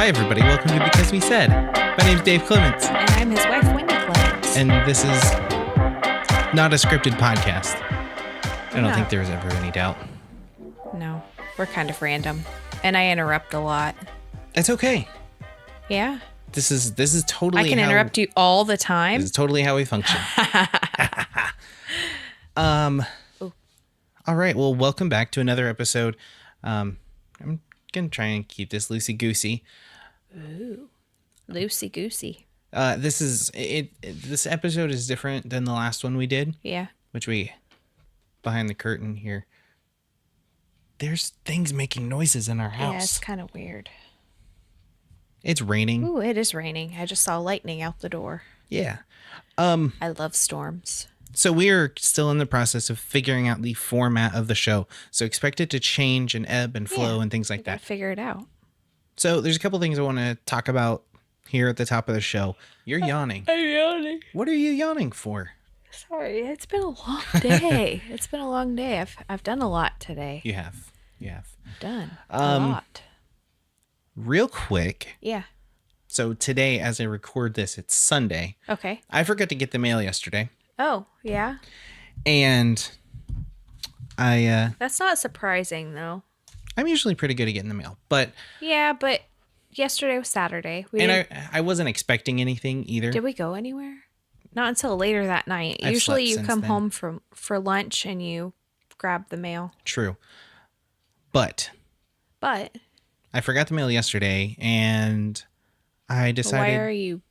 Hi, everybody. Welcome to Because We Said. My name's Dave Clements. And I'm his wife, Wendy Clements. And this is not a scripted podcast. I don't think there's ever any doubt. No, we're kind of random. And I interrupt a lot. It's okay. Yeah. This is totally I can interrupt you all the time. This is totally how we function. All right. Well, welcome back to another episode. I'm going to try and keep this loosey-goosey. Ooh. Loosey-goosey. This episode is different than the last one we did. Yeah. Which behind the curtain here, there's things making noises in our house. Yeah, it's kind of weird. It's raining. Ooh, it is raining. I just saw lightning out the door. Yeah. I love storms. So we are still in the process of figuring out the format of the show. So expect it to change and ebb and flow and things like that. Figure it out. So there's a couple things I want to talk about here at the top of the show. You're yawning. I'm yawning. What are you yawning for? Sorry, it's been a long day. It's been a long day. I've done a lot today. You have. Done a lot. Real quick. Yeah. So today, as I record this, it's Sunday. Okay. I forgot to get the mail yesterday. Oh, yeah. And That's not surprising, though. I'm usually pretty good at getting the mail, but Yeah, but yesterday was Saturday. I wasn't expecting anything either. Did we go anywhere? Not until later that night. I've Usually slept you since come then. home for lunch and you grab the mail. True. But I forgot the mail yesterday, and I decided. Why are you?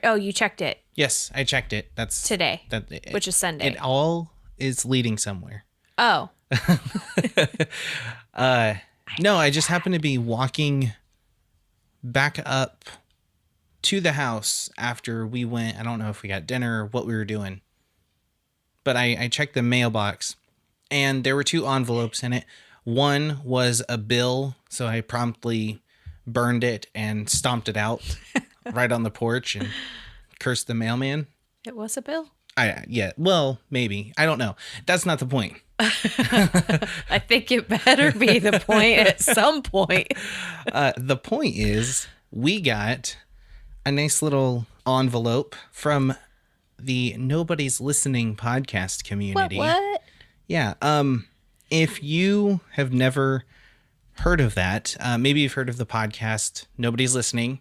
Oh, you checked it. Yes, I checked it. That's today, That which is Sunday. It all is leading somewhere. Oh. No, I just happened to be walking back up to the house after we went. I don't know if we got dinner or what we were doing, but I checked the mailbox, and there were two envelopes in it. One was a bill, so I promptly burned it and stomped it out right on the porch and cursed the mailman. It was a bill? Yeah, well, maybe. I don't know. That's not the point. I think it better be the point at some point. The point is, we got a nice little envelope from the Nobody's Listening podcast community. What? Yeah. If you have never heard of that, maybe you've heard of the podcast Nobody's Listening,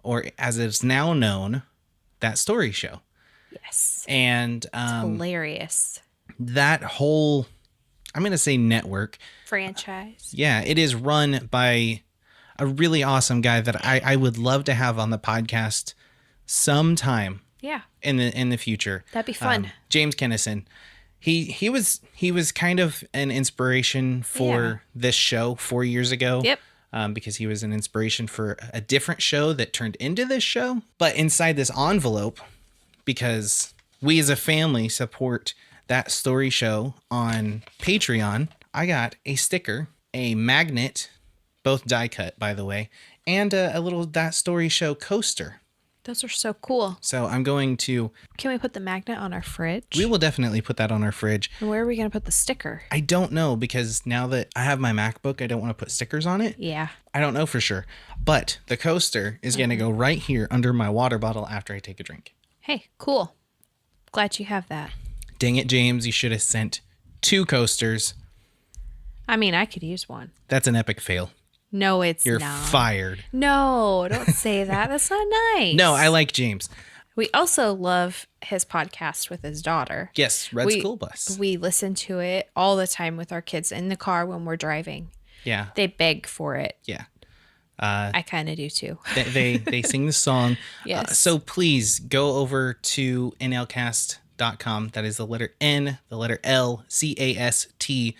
or as it's now known, That Story Show. Yes. And Hilarious. that whole, I'm going to say network. Franchise. Yeah, it is run by a really awesome guy that I would love to have on the podcast sometime. Yeah. In the future. That'd be fun. James Kennison. He was kind of an inspiration for this show 4 years ago. Yep. Because he was an inspiration for a different show that turned into this show. But inside this envelope, because we as a family support That Story Show on Patreon, I got a sticker, a magnet, both die cut, by the way, and a little That Story Show coaster. Those are so cool. So I'm going to... Can we put the magnet on our fridge? We will definitely put that on our fridge. And where are we going to put the sticker? I don't know, because now that I have my MacBook, I don't want to put stickers on it. Yeah. I don't know for sure. But the coaster is going to go right here under my water bottle after I take a drink. Hey, cool. Glad you have that. Dang it, James. You should have sent 2 coasters. I mean, I could use one. That's an epic fail. No, it's You're not. fired. No, don't say that. That's not nice. No, I like James. We also love his podcast with his daughter. Yes, Red School Bus. We listen to it all the time with our kids in the car when we're driving. Yeah. They beg for it. Yeah. I kind of do too. They sing the song. Yes. So please go over to nlcast.com. That is the letter N, the letter L, CAST.com.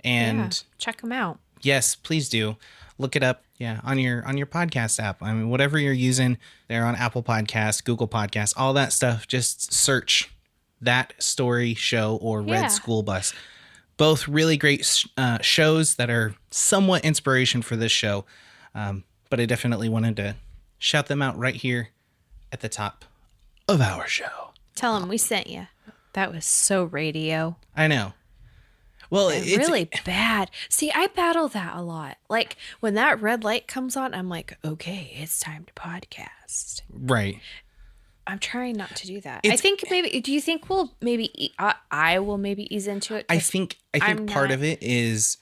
And check them out. yes, please do. Look it up. Yeah, on your podcast app. I mean, whatever you're using, they're on Apple Podcasts, Google Podcasts, all that stuff. Just search That Story Show or Red School Bus. Both really great shows that are somewhat inspiration for this show. But I definitely wanted to shout them out right here at the top of our show. Tell them we sent you. That was so radio. I know. Well, and it's really bad. See, I battle that a lot. Like when that red light comes on, I'm like, okay, it's time to podcast. right. I'm trying not to do that. I It's think maybe. Do you think we'll maybe? I will maybe ease into it. I 'Cause think I'm part not- of it is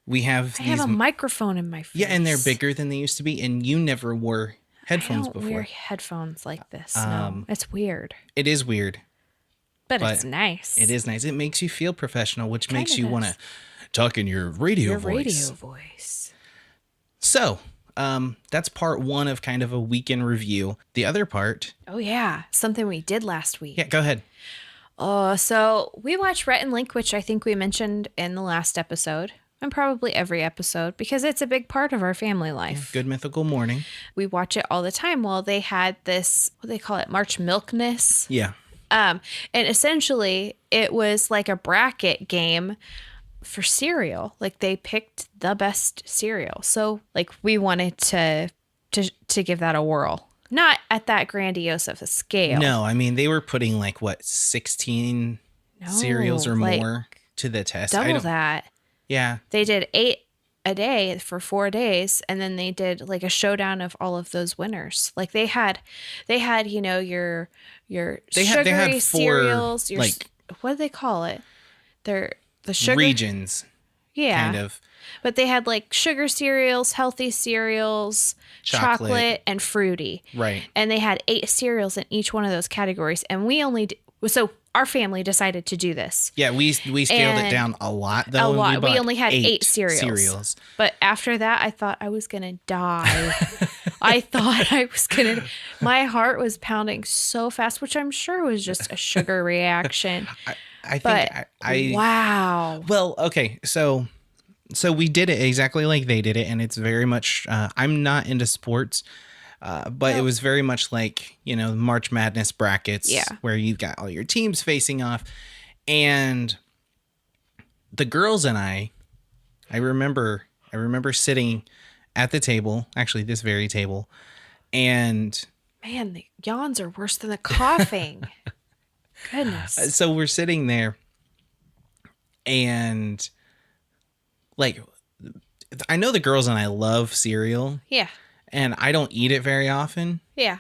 we have I these have a microphone in my face. yeah, and they're bigger than they used to be, and you never wore headphones I don't before. wear headphones like this. No, Um, it's weird, It is weird. but but it's nice. It is nice. It makes you feel professional, which Kind makes of you want is. to talk in your radio Your voice. radio voice. So, that's part one of kind of a weekend review. The other part, Oh yeah, something we did last week. yeah, go ahead. So we watched Rhett and Link, which I think we mentioned in the last episode, and probably every episode because it's a big part of our family life. Good Mythical Morning. We watch it all the time. Well, they had this, what do they call it, March Milkness. Yeah. And essentially it was like a bracket game for cereal. Like they picked the best cereal. So like we wanted to give that a whirl. Not at that grandiose of a scale. No, I mean, they were putting like, what, 16 cereals or like, more to the test. Double that. Yeah. They did 8 a day for 4 days, and then they did like a showdown of all of those winners. Like they had, you know, your They sugary had 4, cereals. Your, like, what do they call it? They're the sugar regions, yeah, kind of. But they had like sugar cereals, healthy cereals, chocolate and fruity. Right. And they had 8 cereals in each one of those categories. And we only so our family decided to do this. Yeah, we scaled it And down a lot, though. A and lot. We bought only had 8 cereals. But after that, I thought I was going to die. I thought I was going to. My heart was pounding so fast, which I'm sure was just a sugar reaction. But I think I wow. well, okay, so we did it exactly like they did it, and it's very much. I'm not into sports, but it was very much like, you know, March Madness brackets, Yeah. where you've got all your teams facing off, and the girls and I remember sitting at the table, actually this very table, and Man, the yawns are worse than the coughing. Goodness. so we're sitting there, and like, I know the girls and I love cereal, Yeah. and I don't eat it very often. Yeah.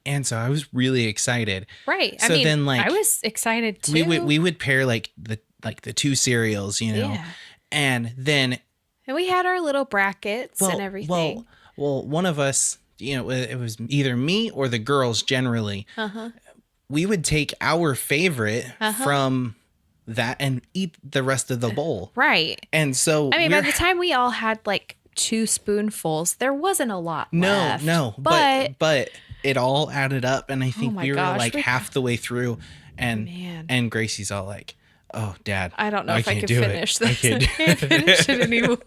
And so I was really excited. Right. So then, like, I was excited too. We would pair like the 2 cereals, you know, Yeah. and then And we had our little brackets and everything. Well, one of us, you know, it was either me or the girls generally. Uh-huh. We would take our favorite from that and eat the rest of the bowl. Right. And so I mean, by the time we all had like 2 spoonfuls, there wasn't a lot left. No, but it all added up, and I think my we were gosh, like we- half the way through, and Man. Gracie's all like, "Oh, Dad, I don't know if I can't can do it. finish I this. can't I do can't finish it anymore.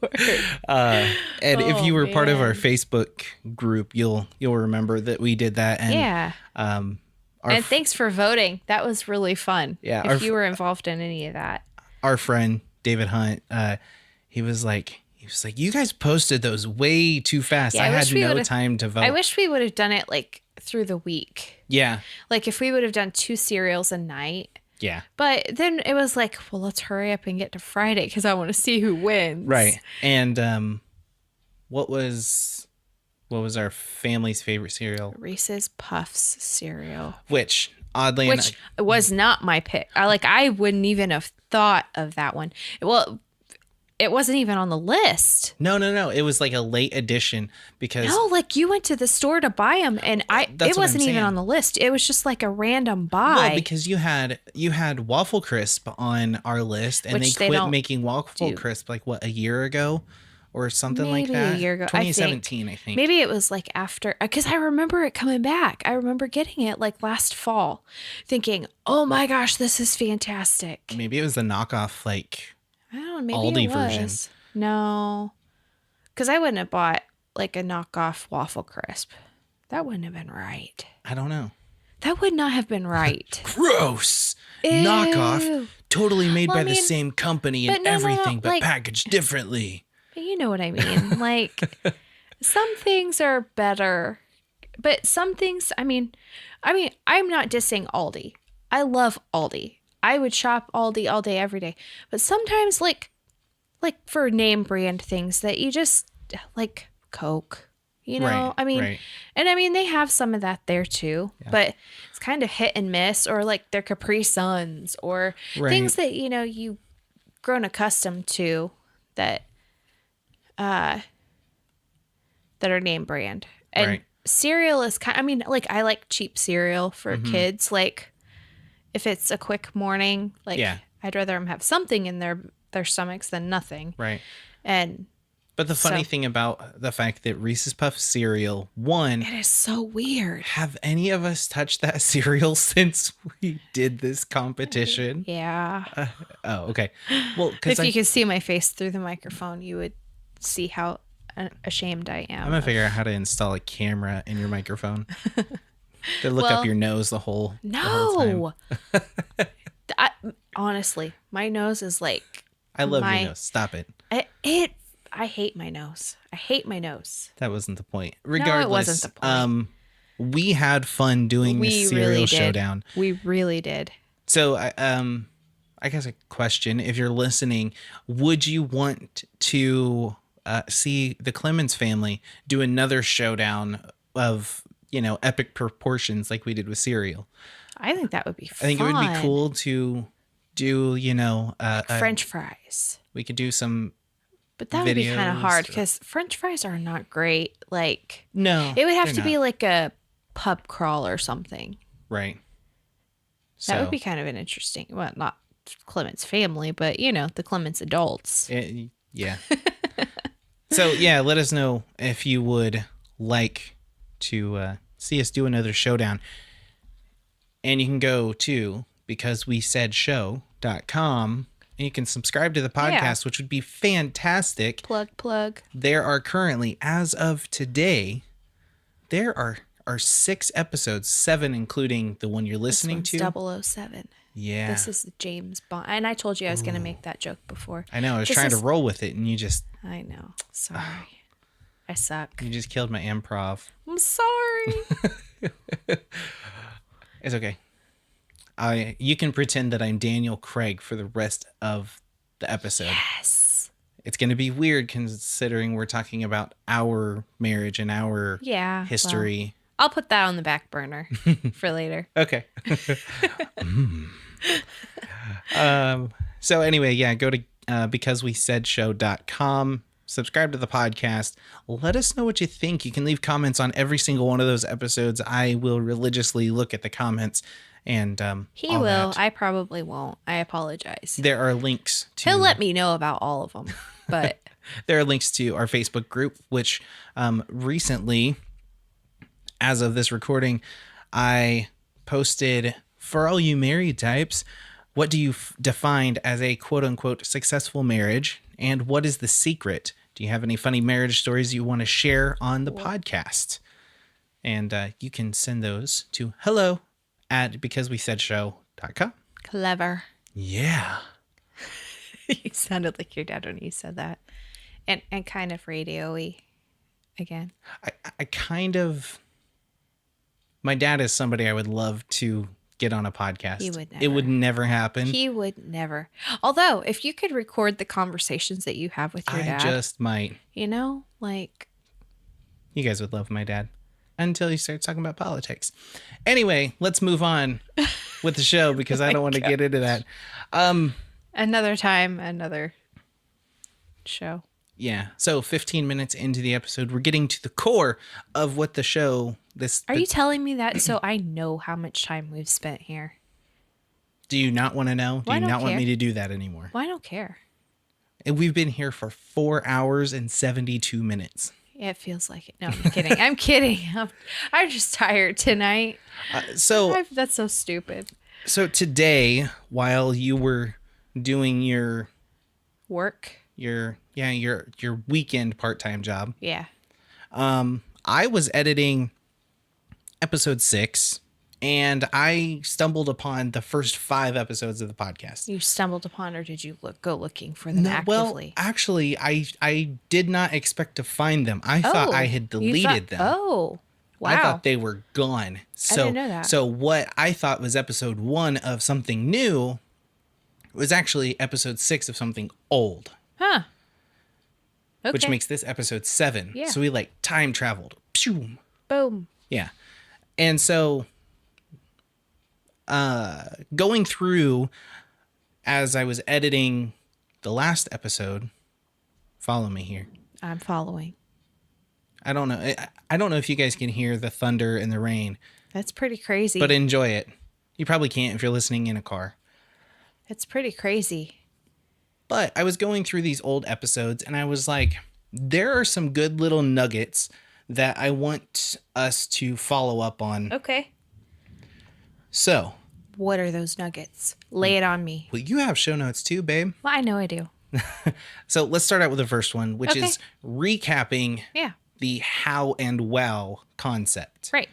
And if you were part of our man. Facebook group, you'll remember that we did that. And Yeah. our And thanks for voting. That was really fun. Yeah, our If you were involved in any of that. our friend David Hunt, he was like, you guys posted those way too fast. Yeah, I I had wish we no would've- time to vote. I wish we would have done it like through the week. Yeah, Like if we would have done 2 cereals a night. yeah, But then it was like, well, let's hurry up and get to Friday because I want to see who wins. right. And what was our family's favorite cereal? Reese's Puffs cereal. Which oddly Which was not my pick. I wouldn't even have thought of that one. Well, it wasn't even on the list. no, it was like a late edition because No, like you went to the store to buy them, and That's it what I'm wasn't even saying. on the list. It was just like a random buy. well, because you had Waffle Crisp on our list, and Which they they quit don't making Waffle do. Crisp like what, a year ago or something like Maybe that. a year ago, I think. 2017, I think. Maybe it was like after, because I remember it coming back. I remember getting it like last fall, thinking, "Oh my gosh, this is fantastic." Maybe it was the knockoff, like I don't know. Maybe Aldi it version. was. No, because I wouldn't have bought like a knockoff Waffle Crisp. That wouldn't have been right. I don't know. That would not have been right. Gross. Ew. Knockoff. Totally made Well, by I the mean, same company but and no, everything, but like- packaged differently. But you know what I mean. Like some things are better, but some things. I mean, I'm not dissing Aldi. I love Aldi. I would shop Aldi all day, every day. But sometimes, like like for name brand things that you just like Coke. You know, Right, I mean, right. and I mean, they have some of that there too, but it's kind of hit and miss, or like their Capri Suns, or Right. things that, you know, you've grown accustomed to that, that are name brand. And Right. cereal is kind I mean, like I like cheap cereal for kids. Like if it's a quick morning, like Yeah. I'd rather them have something in their stomachs than nothing. Right. And But the funny So- thing about the fact that Reese's Puff cereal, one, it is so weird. have any of us touched that cereal since we did this competition? Yeah. Oh, okay. Well, If because you could see my face through the microphone, you would see how ashamed I am. I'm gonna of- figure out how to install a camera in your microphone to look Well, up your nose the whole time. No. Honestly, my nose is like I love my- your nose. Stop it. I hate my nose. I hate my nose. That wasn't the point. Regardless, wasn't the point. We had fun doing We this cereal really did. showdown. We really did. So, I guess a question: if you're listening, would you want to see the Clemens family do another showdown of epic proportions like we did with cereal? I think that would be I think it would be cool to do. French fries. We could do some. But that would be kind of videos hard or- because French fries are not great. Like, No, it would have they're to be not. like a pub crawl or something. Right. That So, would be kind of an interesting, well, not Clement's family, but, you know, the Clements adults. yeah. So yeah, let us know if you would like to see us do another showdown. And you can go to becausewesaidShow.com and you can subscribe to the podcast, which would be fantastic. Plug. There are currently, as of today, there are 6 episodes, 7 including the one you're listening This to. one's 007. Yeah. This is James Bond. And I told you I was going to make that joke before. I know, I was This trying to is- roll with it and you just I know. Sorry. I suck. killed my improv. I'm sorry. It's okay. You can pretend that I'm Daniel Craig for the rest of the episode. Yes. It's going to be weird considering we're talking about our marriage and our Yeah. history. Well, I'll put that on the back burner for later. Okay. So anyway, yeah, go to becausewesaidShow.com. Subscribe to the podcast. Let us know what you think. You can leave comments on every single one of those episodes. I will religiously look at the comments and He all will. that. I probably won't. I apologize. There are links to He'll let me know about all of them. But there are links to our Facebook group, which recently, as of this recording, I posted for all you married types, what do you define as a quote unquote successful marriage? And what is the secret? Do you have any funny marriage stories you want to share on the podcast? And you can send those to hello@becausewesaidShow.com. clever. Yeah. You sounded like your dad when you said that. And kind of radio-y again. I kind of, my dad is somebody I would love to get on a podcast. He would It would never happen. He would never. Although, if you could record the conversations that you have with your I dad, just might. you know, like, You guys would love my dad until he starts talking about politics. Anyway, let's move on with the show because I don't want to get into that. another time, another show. Yeah. So 15 minutes into the episode, we're getting to the core of what the show Are you telling me that so I know how much time we've spent here? Do you not want to know? Do Well, I you don't not want care. me to do that anymore? Well, I don't care. And we've been here for 4 hours and 72 minutes. Yeah, it feels like it. No, I'm kidding. I'm kidding. I'm just tired tonight. So That's so stupid. today, while you were doing your Work. your weekend part-time job, Yeah. I was editing episode 6 and I stumbled upon the first 5 episodes of the podcast. You stumbled upon, or did you go looking for them Well, actively? actually, I did not expect to find them. I thought I had you deleted them. Oh, wow. I thought they were gone. So, didn't know that. So what I thought was episode 1 of something new was actually episode 6 of something old. Huh. Okay. which makes this episode 7. Yeah. So we like time traveled. Pshoo. Boom. Yeah. And so going through as I was editing the last episode, follow me here. I'm following. I don't know. I don't know if you guys can hear the thunder and the rain, That's pretty crazy. but enjoy it. You probably can't if you're listening in a car. It's pretty crazy. But I was going through these old episodes and I was like, there are some good little nuggets that I want us to follow up on. Okay. So, What are those nuggets? Lay it on me. well, you have show notes too, babe. Well, I know I do. So let's start out with the first one, which Okay. is recapping Yeah. the how and wow concept. Right.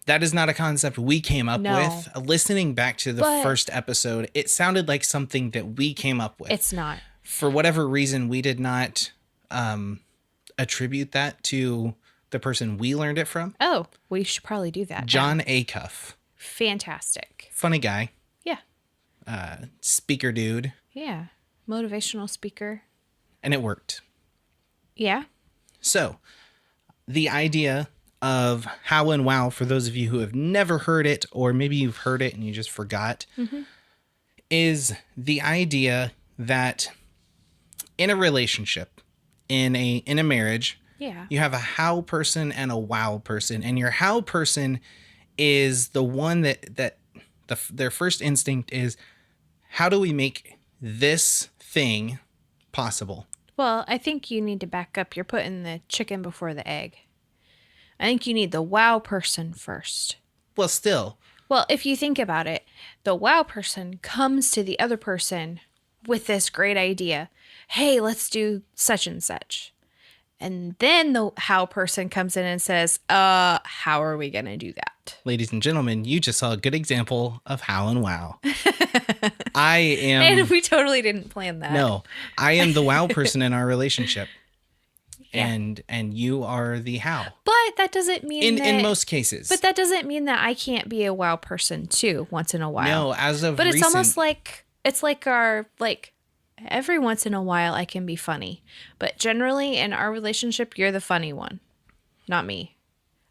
That is not a concept we came up No. with. Listening back to the But- first episode, it sounded like something that we came up with. It's not. For whatever reason, we did not attribute that to the person we learned it from. Oh, we should probably do that. John Acuff. Fantastic. Funny guy. Yeah. Speaker dude. Yeah. Motivational speaker. And it worked. Yeah. So, the idea of how and wow, for those of you who have never heard it, or maybe you've heard it and you just forgot, is the idea that in a relationship, in a marriage, Yeah. you have a how person and a wow person, and your how person is the one that their first instinct is, how do we make this thing possible? Well, I think you need to back up. You're putting the chicken before the egg. I think you need the wow person first. Well, still, Well, if you think about it, the wow person comes to the other person with this great idea. Hey, let's do such and such. And then the how person comes in and says, how are we going to do that? ladies and gentlemen, you just saw a good example of how and wow. I am And we totally didn't plan that. no, I am the wow person in our relationship. Yeah. And you are the how. But that doesn't mean In most cases. But that doesn't mean that I can't be a wow person too once in a while. no, as of But it's recent, almost like every once in a while I can be funny. But generally in our relationship, you're the funny one, not me.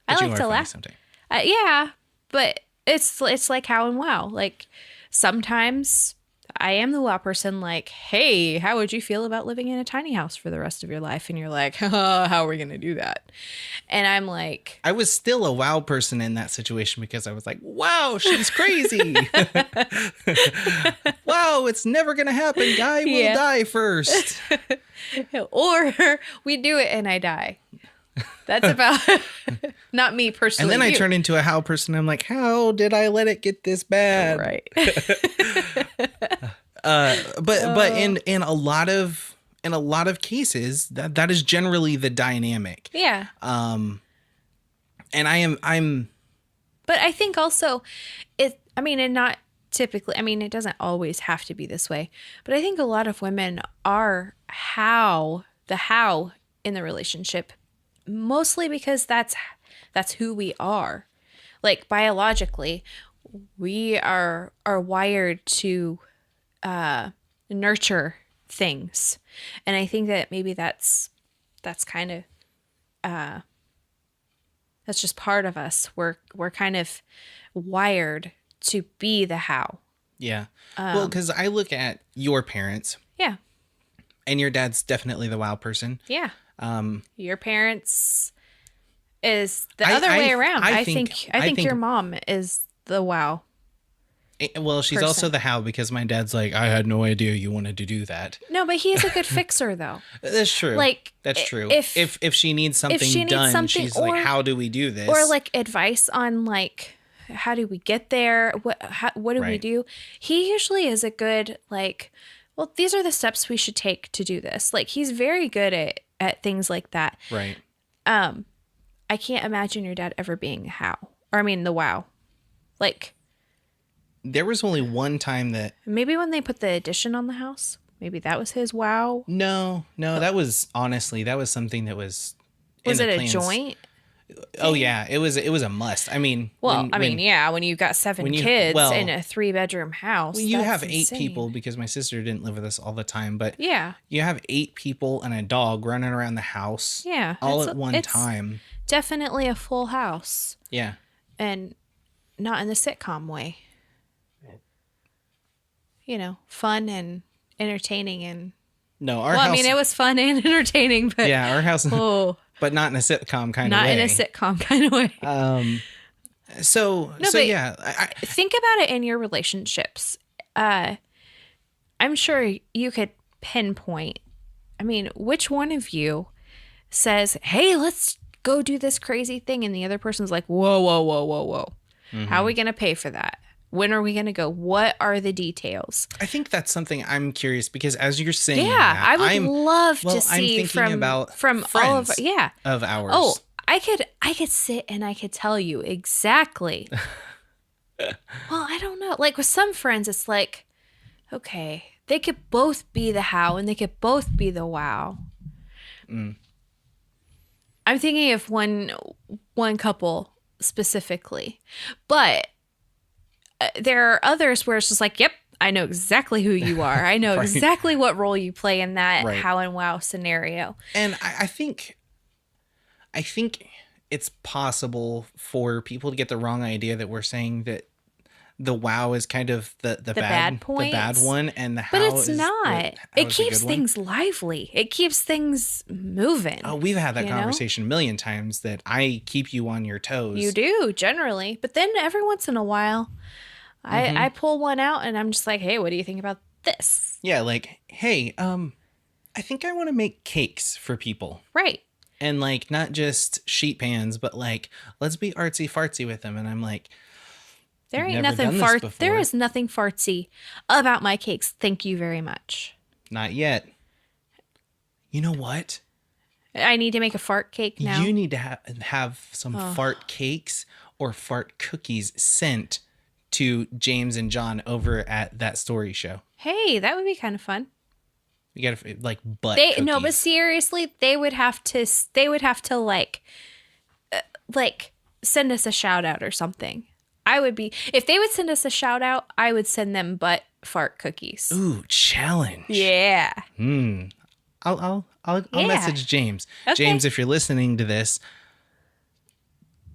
but I you like are to funny laugh. sometimes. Yeah, but it's like how and wow. Like sometimes I am the wow person. Like, hey, how would you feel about living in a tiny house for the rest of your life? And you're like, how are we gonna do that? And I'm like, I was still a wow person in that situation because I was like, wow, she's crazy. Wow, it's never going to happen. Guy will Yeah. die first. or we do it and I die. That's about not me And personally. then I you. turn into a how person. I'm like, how did I let it get this bad? right. But in a lot of cases, that is generally the dynamic. Yeah. And I'm But I think also and not typically, it doesn't always have to be this way, but I think a lot of women are the how in the relationship, mostly because that's who we are. Like biologically, we are wired to nurture things. And I think that maybe that's kind of that's just part of us. We're kind of wired to be the how. yeah. Well, because I look at your parents, Yeah. and your dad's definitely the wow person. Yeah. Your parents is the other I- way around. I I think- think I think- your mom is the wow. Well, she's Person. also the how because my dad's like, I had no idea you wanted to do that. No, but he's a good fixer though. That's true. Like, that's true. if- If she needs something she needs done, something, she's or- like, how do we do this? Or like advice on like how do we get there? What do we Right. do? He usually is a good like, well, these are the steps we should take to do this. Like he's very good at things like that. right. I can't imagine your dad ever being a how. Or the wow. Like There was only one time that maybe when they put the addition on the house, maybe that was his wow. no, that was honestly that was something that was in Was the it a plans. joint? Oh yeah, it was a must. I mean, Well, yeah, when you've got 7 when you- kids well, in a 3-bedroom house, when you that's have 8 insane. people, because my sister didn't live with us all the time, but Yeah. you have 8 people and a dog running around the house, Yeah. all it's at one it's time. Definitely a full house, Yeah, and not in the sitcom way. You know, fun and entertaining and no, our well, house. I mean, it was fun and entertaining, but yeah, our house, oh, but not in a sitcom kind of not way. in a sitcom kind of way. So but yeah, think about it in your relationships. I'm sure you could pinpoint. I mean, which one of you says, "Hey, let's go do this crazy thing," and the other person's like, "Whoa, whoa, whoa, whoa, whoa! How are we gonna pay for that? When are we gonna go? What are the details?" I think that's something I'm curious because as you're saying, Yeah, that, I would I'm, love well, to I'm see thinking about from all of friends yeah. of ours. Oh, I could sit and I could tell you exactly. Well, I don't know. Like with some friends, it's like, okay, they could both be the how and they could both be the wow. I'm thinking of one couple specifically, but there are others where it's just like, yep, I know exactly who you are. I know Right. exactly what role you play in that Right. how and wow scenario. And I think it's possible for people to get the wrong idea that we're saying that the wow is kind of the bad points. the bad one, and the how But it's is not. how It is the keeps good one. things lively. It keeps things moving. Oh, we've had that you know? conversation a million times that I keep you on your toes. You do generally, but then every once in a while, I pull one out and I'm just like, hey, what do you think about this? Yeah, like, hey, I think I want to make cakes for people. Right. And like not just sheet pans, but like let's be artsy fartsy with them. And I'm like, There "You've ain't never nothing done this fart. There before." is nothing fartsy about my cakes. Thank you very much. Not yet. You know what? I need to make a fart cake now. You need to have some fart cakes or fart cookies sent to James and John over at That Story Show. Hey, that would be kind of fun. You gotta like butt They cookies. no, but seriously, they would have to like send us a shout out or something. I would be if they would send us a shout out, I would send them butt fart cookies. Ooh, challenge. Yeah. I'll Yeah. message James. Okay. James, if you're listening to this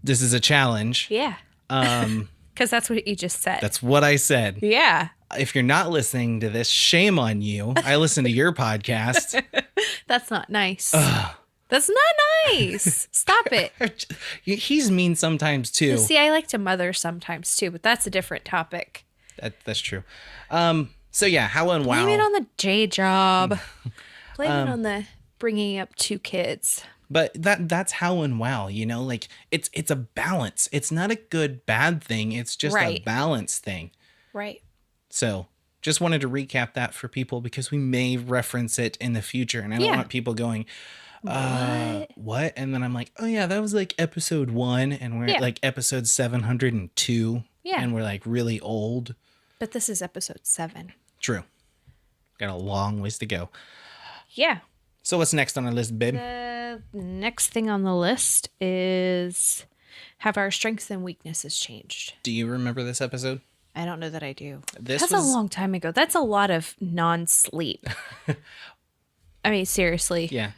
is a challenge. Yeah. Because that's what you just said. That's what I said. Yeah. If you're not listening to this, shame on you. I listen to your podcast. That's not nice. That's not nice. Stop it. He's mean sometimes too. See, I like to mother sometimes too, but that's a different topic. That's true. So yeah, how and wow. Blame it on the J job. Blame it on the bringing up 2 kids. But that's how and wow, you know, like it's a balance. It's not a good bad thing. It's just a Right. balance thing. Right. So just wanted to recap that for people because we may reference it in the future, and I don't Yeah. want people going, what? And then I'm like, oh yeah, that was like episode 1, and we're Yeah. at like episode 702. Yeah. And we're like really old. But this is episode 7. True. Got a long ways to go. Yeah. So what's next on our list, babe? The next thing on the list is have our strengths and weaknesses changed? Do you remember this episode? I don't know that I do. This That's was- a long time ago. That's a lot of non-sleep. I mean, seriously. Yeah.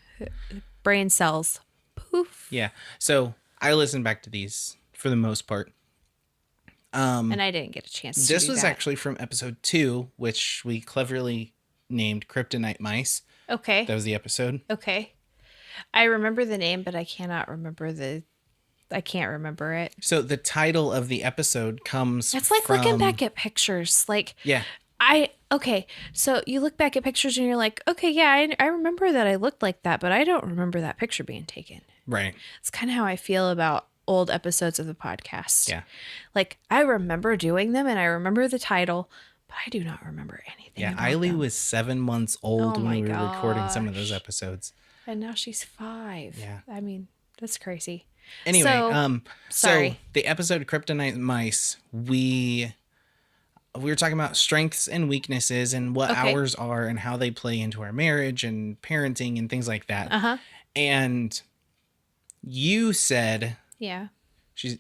Brain cells. Poof. Yeah. So I listened back to these for the most part. And I didn't get a chance to This do was that. actually from episode 2, which we cleverly named Kryptonite Mice. Okay. That was the episode. Okay. I remember the name, but I can't remember it. So the title of the episode comes It's like from, looking back at pictures. Like, Yeah. okay, so you look back at pictures and you're like, okay, yeah, I remember that I looked like that, but I don't remember that picture being taken. Right. It's kind of how I feel about old episodes of the podcast. Yeah. Like, I remember doing them and I remember the title, but I do not remember anything. Yeah. about Eiley them. was 7 months old Oh when my we were recording some of those gosh. episodes. And now she's 5. Yeah. I mean, that's crazy. Anyway, So, so sorry. the episode Kryptonite Mice, we were talking about strengths and weaknesses and what Okay. ours are and how they play into our marriage and parenting and things like that. Uh-huh. And you said Yeah.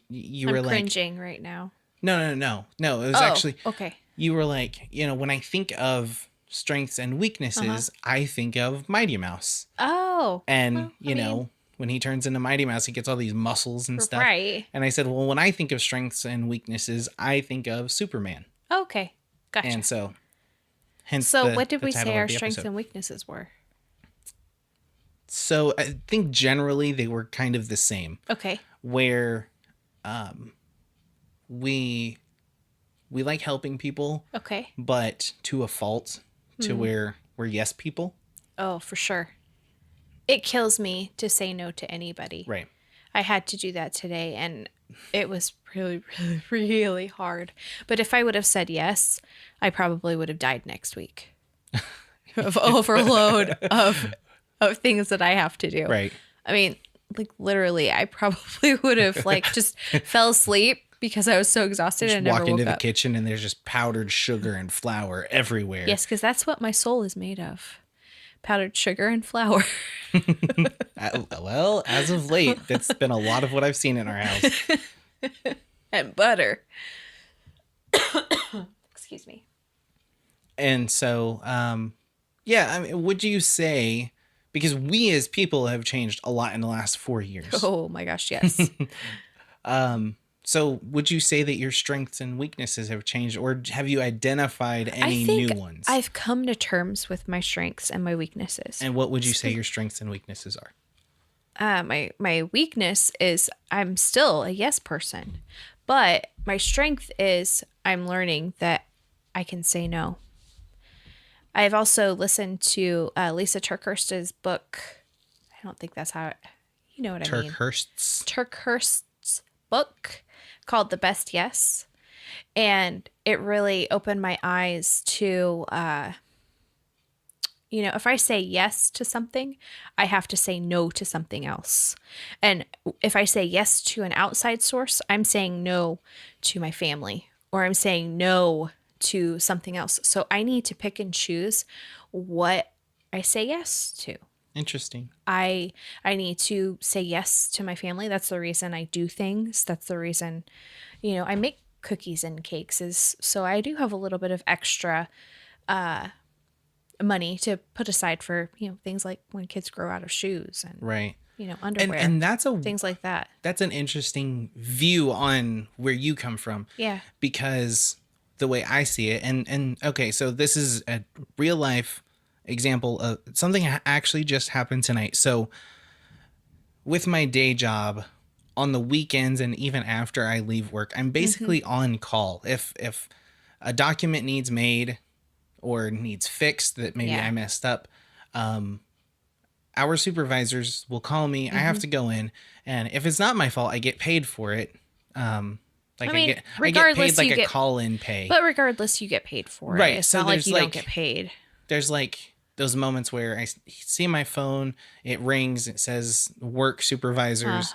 You I'm were like, cringing right now. no. It was Oh, actually, okay. you were like, when I think of strengths and weaknesses, I think of Mighty Mouse. Oh. And, Well, I mean, when he turns into Mighty Mouse, he gets all these muscles and stuff. right. And I said, well, when I think of strengths and weaknesses, I think of Superman. Okay. Gotcha. And so, hence So, the, what did the we title say of our the strengths episode. and weaknesses were? So I think generally they were kind of the same, Okay. where we like helping people, Okay. but to a fault, to where we're yes people. Oh, for sure. It kills me to say no to anybody. Right. I had to do that today, and it was really, really, really hard. But if I would have said yes, I probably would have died next week of overload of things that I have to do. Right. I mean, like literally, I probably would have like just fell asleep because I was so exhausted and never Walk woke into the up. kitchen and there's just powdered sugar and flour everywhere. Yes, because that's what my soul is made of: powdered sugar and flour. Well, as of late, that's been a lot of what I've seen in our house. And butter. Excuse me. And so, yeah, I mean, would you say, because we as people have changed a lot in the last 4 years. Oh my gosh, yes. So would you say that your strengths and weaknesses have changed, or have you identified any new ones? I've come to terms with my strengths and my weaknesses. And what would you say your strengths and weaknesses are? My weakness is I'm still a yes person, but my strength is I'm learning that I can say no. I've also listened to Lisa TerKeurst's book. I don't think that's how you know what I mean. TerKeurst's book called The Best Yes. And it really opened my eyes to, if I say yes to something, I have to say no to something else. And if I say yes to an outside source, I'm saying no to my family, or I'm saying no to something else. So I need to pick and choose what I say yes to. Interesting. I need to say yes to my family. That's the reason I do things. That's the reason, I make cookies and cakes, is so I do have a little bit of extra money to put aside for, things like when kids grow out of shoes and Right. Underwear And that's things like that. That's an interesting view on where you come from. Yeah. Because the way I see it, and okay, so this is a real life example of something actually just happened tonight. So with my day job, on the weekends and even after I leave work, I'm basically on call. If a document needs made or needs fixed that maybe I messed up, our supervisors will call me. I have to go in, and if it's not my fault, I get paid for it. I get paid like a call-in pay. But regardless, you get paid for it. Right. It's So not like there's you don't get paid. There's like those moments where I see my phone, it rings, it says work supervisors,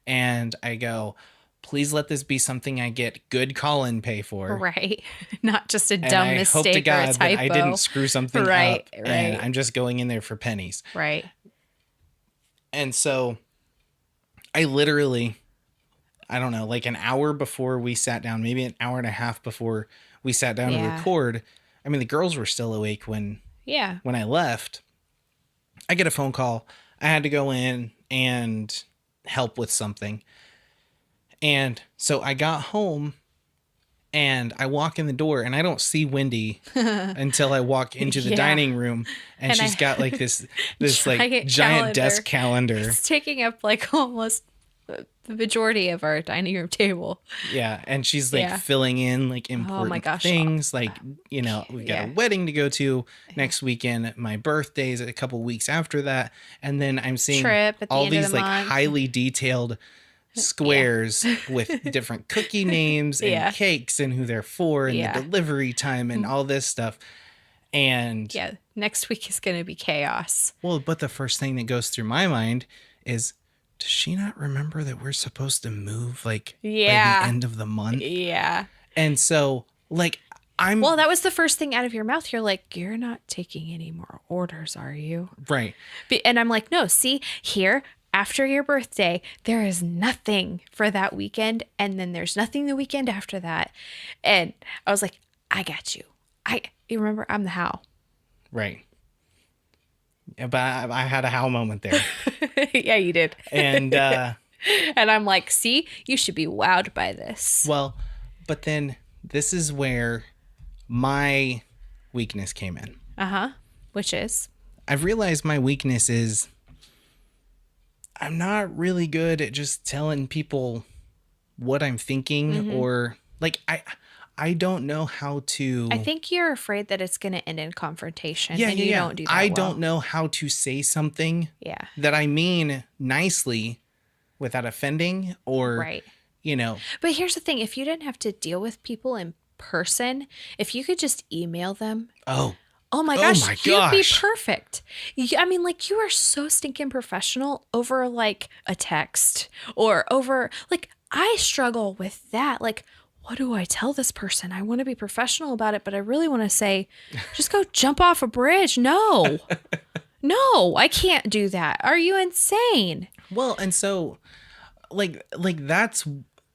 and I go, please let this be something I get good call-in pay for. Right. Not just a And dumb I mistake hope to God or a typo. that I didn't screw something Right, up, right. and I'm just going in there for pennies. Right. And so I literally, I don't know, like an hour before we sat down, maybe an hour and a half before we sat down to record. I mean, the girls were still awake when I left. I get a phone call. I had to go in and help with something. And so I got home and I walk in the door and I don't see Wendy until I walk into the dining room, and she's got like this like giant desk calendar. It's taking up like almost the majority of our dining room table. Yeah, and she's like filling in like important things, like we've got a wedding to go to next weekend. My birthday's a couple weeks after that, and then I'm seeing all these like highly detailed squares with different cookie names and cakes and who they're for and the delivery time and all this stuff. And next week is going to be chaos. Well, but the first thing that goes through my mind is, does she not remember that we're supposed to move like by the end of the month? Yeah. And so like well, that was the first thing out of your mouth. You're like, you're not taking any more orders, are you? Right. And I'm like, no, see here, after your birthday, there is nothing for that weekend. And then there's nothing the weekend after that. And I was like, I got you. You remember, I'm the how. Right. Yeah, but I had a how moment there. Yeah, you did. And, and I'm like, see, you should be wowed by this. well, but then this is where my weakness came in. Which is? I've realized my weakness is I'm not really good at just telling people what I'm thinking or like I don't know how to. I think you're afraid that it's going to end in confrontation. Yeah, and you don't do that I well. don't know how to say something Yeah. that I mean nicely without offending or, Right. you know. But here's the thing. If you didn't have to deal with people in person, if you could just email them. Oh my gosh, you'd be perfect. I mean, like, you are so stinking professional over like a text or over like, I struggle with that. Like, what do I tell this person? I want to be professional about it, but I really want to say, just go jump off a bridge. No, no, I can't do that. Are you insane? Well, and so like that's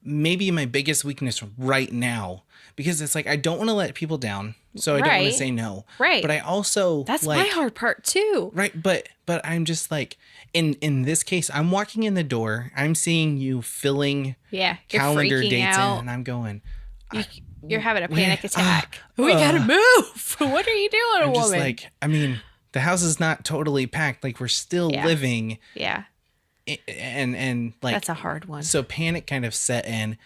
maybe my biggest weakness right now because it's like I don't want to let people down. So I don't want Right. to say no. Right. But I also That's like, my hard part too. right, but I'm just like in this case, I'm walking in the door, I'm seeing you filling Yeah. You're calendar freaking dates out. in, and I'm going, You're having a panic attack. uh, We gotta move. What are you doing, I'm woman? just like, I mean, the house is not totally packed. Like we're still Yeah. living, yeah, and like that's a hard one. so panic kind of set in,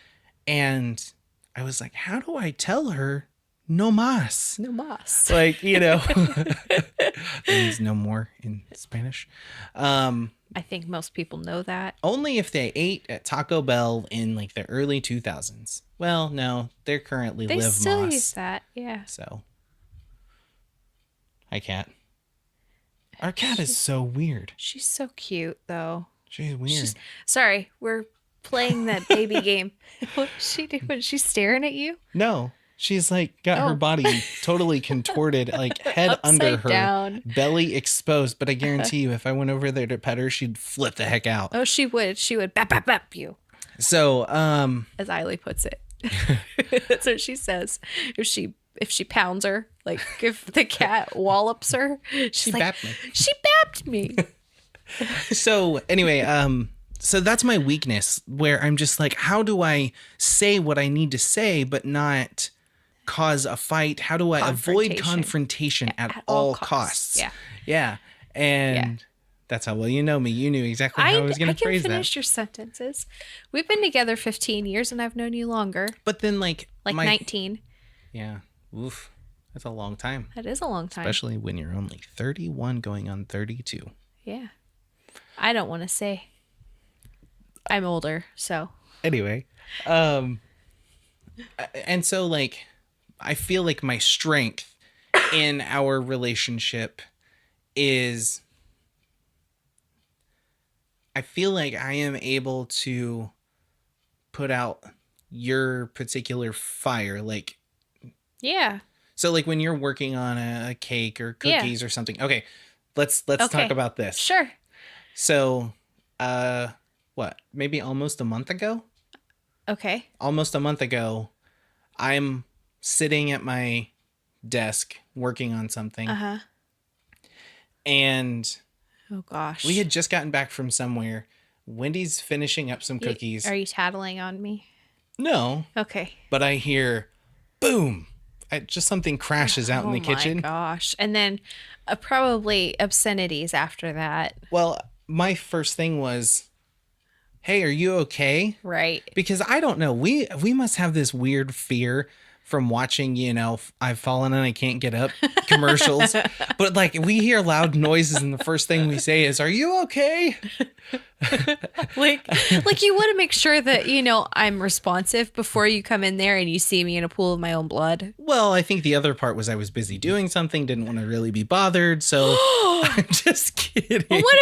and I was like, how do I tell her no mas? No mas. Like, you know, that means no more in Spanish. I think most people know that. Only if they ate at Taco Bell in like the early 2000s. Well, no, they're currently They Live still Moss. use that. Yeah. So, hi, cat. Our cat is so weird. She's so cute, though. She's weird. Sorry, we're playing that baby game. What's she doing? She's staring at you? No, she's like got her Oh. body totally contorted, like head under Upside her, down. belly exposed. But I guarantee you, if I went over there to pet her, she'd flip the heck out. Oh, she would. She would bap, bap, bap you, So, as Eiley puts it. That's what she says. If she pounds her, like if the cat wallops her, she's like, bapped me. she bapped me. So anyway, so that's my weakness where I'm just like, how do I say what I need to say, but not cause a fight? How do I avoid confrontation at all costs? Yeah. Yeah. And that's how well you know me. You knew exactly how I was going to phrase can finish that. your sentences. We've been together 15 years and I've known you longer. But then like 19. Yeah. Oof. That's a long time. That is a long time. Especially when you're only 31 going on 32. Yeah. I don't want to say. I'm older, so. Anyway, and so like I feel like my strength in our relationship is I feel like I am able to put out your particular fire, like Yeah. so like when you're working on a cake or cookies or something. Okay, let's talk about this. Sure. So what, maybe almost a month ago, Okay. I'm sitting at my desk working on something. And Oh gosh. we had just gotten back from somewhere. Wendy's finishing up some cookies. Are you tattling on me? No, Okay. but I hear boom. Just something crashes out in the kitchen. Oh my gosh. And then probably obscenities after that. Well, my first thing was, hey, are you okay? Right. Because I don't know. We must have this weird fear from watching, you know, I've fallen and I can't get up commercials. But like we hear loud noises and the first thing we say is, are you okay? like you want to make sure that, you know, I'm responsive before you come in there and you see me in a pool of my own blood. Well, I think the other part was I was busy doing something, didn't want to really be bothered. So I'm just kidding. What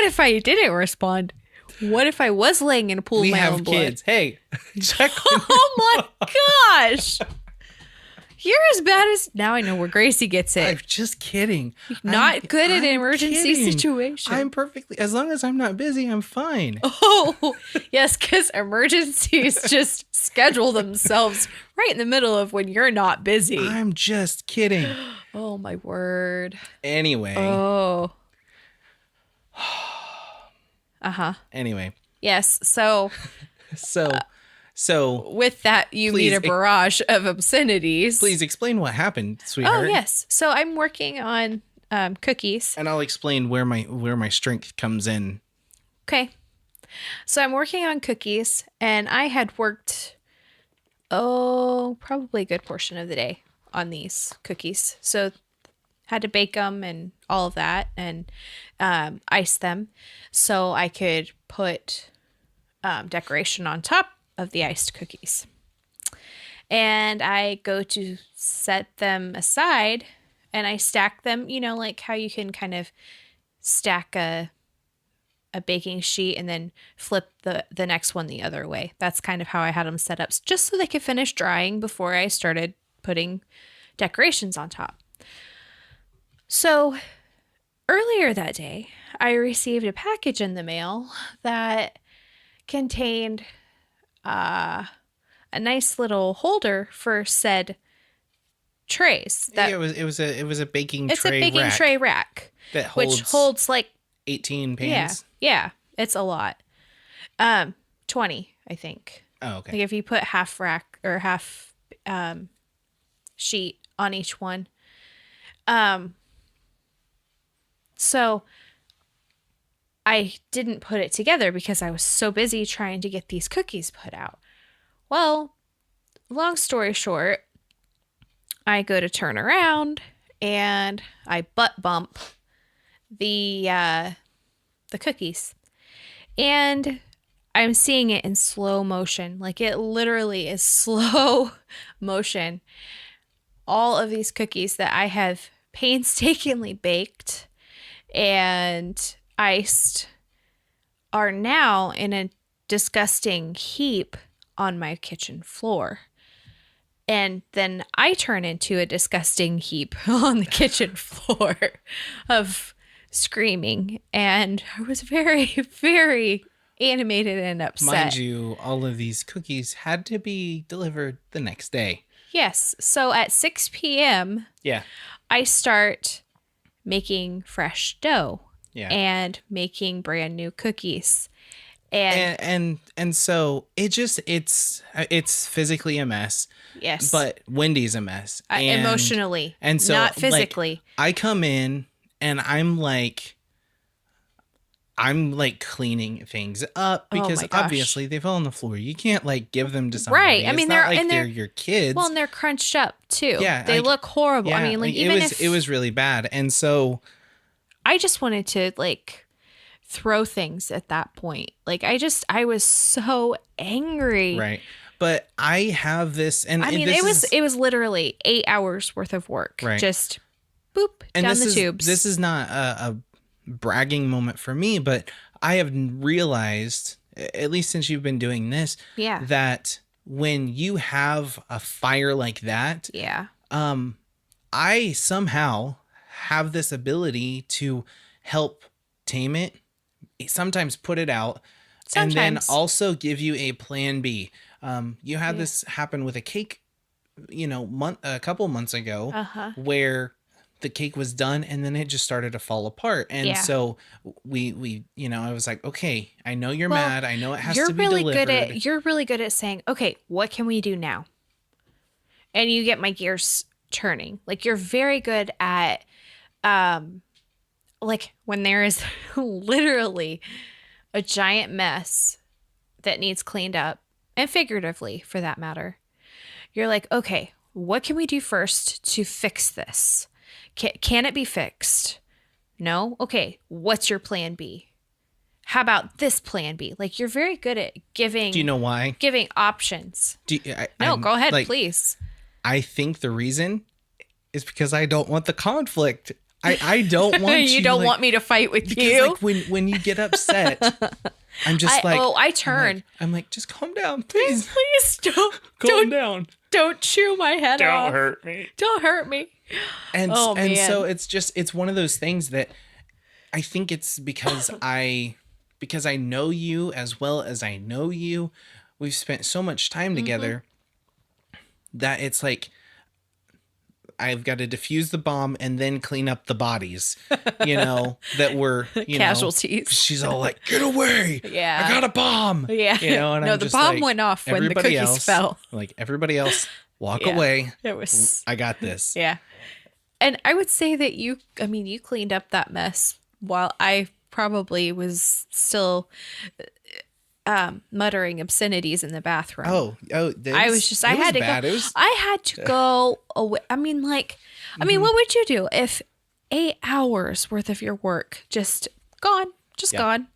if I didn't respond? What if I was laying in a pool We of my have own blood? kids. Hey, check. Oh my gosh. You're as bad as now. I know where Gracie gets it. I'm just kidding. Not good at an I'm emergency kidding. situation. I'm perfectly, as long as I'm not busy, I'm fine. Oh, yes, because emergencies just schedule themselves right in the middle of when you're not busy. I'm just kidding. Oh, my word. Anyway. Oh. Uh-huh. Anyway. Yes, so So with that, you Please, meet a barrage of obscenities. please explain what happened, sweetheart. Oh, yes. So I'm working on cookies. And I'll explain where my strength comes in. Okay. So I'm working on cookies, and I had worked, probably a good portion of the day on these cookies. So had to bake them and all of that and ice them so I could put decoration on top of the iced cookies. And I go to set them aside and I stack them, like how you can kind of stack a baking sheet and then flip the next one the other way. That's kind of how I had them set up, just so they could finish drying before I started putting decorations on top. So earlier that day, I received a package in the mail that contained a nice little holder for said trays. It was a baking It's tray a baking rack tray rack, that which holds like 18 pans. yeah, it's a lot. 20, I think. Oh, okay. Like if you put half rack or half sheet on each one. So I didn't put it together because I was so busy trying to get these cookies put out. Well, long story short, I go to turn around and I butt bump the cookies. And I'm seeing it in slow motion. Like it literally is slow motion. All of these cookies that I have painstakingly baked and iced are now in a disgusting heap on my kitchen floor. And then I turn into a disgusting heap on the kitchen floor of screaming. And I was very, very animated and upset. Mind you, all of these cookies had to be delivered the next day. Yes. So at 6 p.m., Yeah. I start making fresh dough Yeah. and making brand new cookies. And so it's physically a mess. yes, But Wendy's a mess. And, emotionally, and so not physically. Like, I come in and I'm like cleaning things up because my gosh. obviously they fell on the floor. You can't like give them to somebody. Right. I It's mean, not they're like and they're your kids. Well, and they're crunched up too. Yeah, they look horrible. I mean, like even it was really bad. And so I just wanted to like throw things at that point. Like I was so angry. right. But I have this, and I mean, it was literally 8 hours worth of work. Right. Just boop and down this the is, tubes. This is not a bragging moment for me, but I have realized, at least since you've been doing this, Yeah. that when you have a fire like that, Yeah. I somehow have this ability to help tame it, sometimes put it out, and then Sometimes. also give you a plan B. You had this happen with a cake, a couple months ago, Uh-huh. where the cake was done and then it just started to fall apart. And Yeah. so we I was like, okay, I know you're Well, mad. I know it has You're to be really delivered. you're really good at saying, okay, what can we do now? And you get my gears turning. Like you're very good at like when there is literally a giant mess that needs cleaned up, and figuratively for that matter. You're like, okay, what can we do first to fix this? Can it be fixed? No? Okay, what's your plan B? How about this plan B? Like you're very good at giving Do you know why? giving options. No, go ahead, please. I think the reason is because I don't want the conflict. I don't want You don't want me to fight with because you. like when you get upset I'm just like, I turn. I'm like, just calm down, please. Please Calm down. don't chew my head off. hurt me. Don't hurt me. And Oh, and man. so it's one of those things that I think it's because I know you as well as I know you. We've spent so much time together that it's like I've got to defuse the bomb and then clean up the bodies, that were, Casualties. She's all like, get away. Yeah. I got a bomb. Yeah. And No, I'm the just bomb like, went off when the everybody cookies else, fell. Like, everybody else, walk Yeah. away. It was. I got this. Yeah. And I would say that you cleaned up that mess while I probably was still muttering obscenities in the bathroom. Oh, I had to bad. go. It was, I had to go away. I mean, what would you do if 8 hours worth of your work just gone, gone,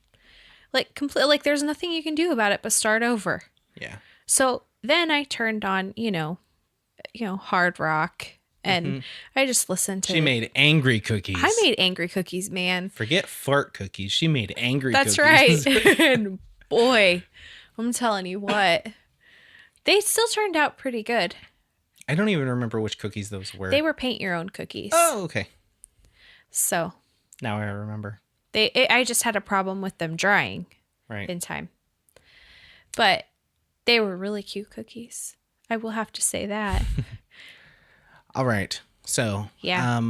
like complete, like there's nothing you can do about it but start over. yeah. So then I turned on, hard rock, and I just listened to. She made angry cookies. I made angry cookies, man. Forget fart cookies. She made angry That's cookies. right. And boy, I'm telling you what, they still turned out pretty good. I don't even remember which cookies those were. They were paint your own cookies. Oh, okay. So Now I remember. I just had a problem with them drying Right. in time. But they were really cute cookies. I will have to say that. All right. So, Yeah.